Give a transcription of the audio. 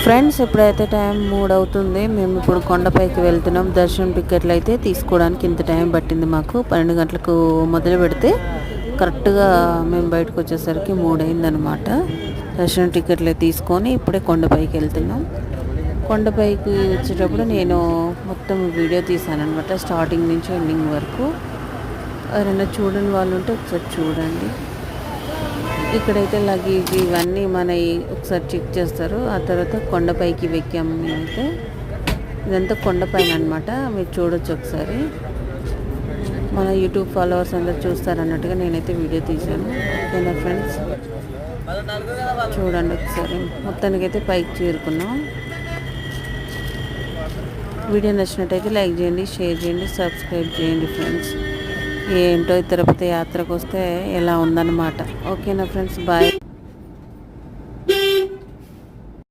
Friends ఇప్పుడైతే time 3 అవుతుంది. మేము ఇప్పుడు కొండపైకి వెళ్తున్నాం. దర్శనం టికెట్లు అయితే తీసుకోవడానికి ఇంత టైం పట్టింది మాకు. 12 గంటలకు మొదలు పెడితే కరెక్ట్గా మేము బయటకు వచ్చేసరికి 3 అయిందనమాట. దర్శనం టికెట్లు తీసుకొని ఇప్పుడే కొండపైకి వెళ్తున్నాం. కొండపైకి వచ్చేటప్పుడు నేను మొత్తం వీడియో తీసాను అనమాట, స్టార్టింగ్ నుంచి ఎండింగ్ వరకు. ఎవరైనా చూడని వాళ్ళు ఉంటే ఒకసారి చూడండి. ఇక్కడైతే లగేజ్ ఇవన్నీ మన ఒకసారి చెక్ చేస్తారు. ఆ తర్వాత కొండపైకి వెక్కాము మేమైతే. ఇదంతా కొండపైన అనమాట, మీరు చూడొచ్చు ఒకసారి. మన యూట్యూబ్ ఫాలోవర్స్ అందరు చూస్తారన్నట్టుగా నేనైతే వీడియో తీశాను. ఓకేనా ఫ్రెండ్స్, చూడండి ఒకసారి. మొత్తానికైతే పైకి చేరుకున్నాం. వీడియో నచ్చినట్టయితే లైక్ చేయండి, షేర్ చేయండి, సబ్స్క్రైబ్ చేయండి ఫ్రెండ్స్. ఏంటో తిరుపతి యాత్రకు వస్తే ఎలా ఉందన్నమాట. ఓకేనా ఫ్రెండ్స్, బాయ్.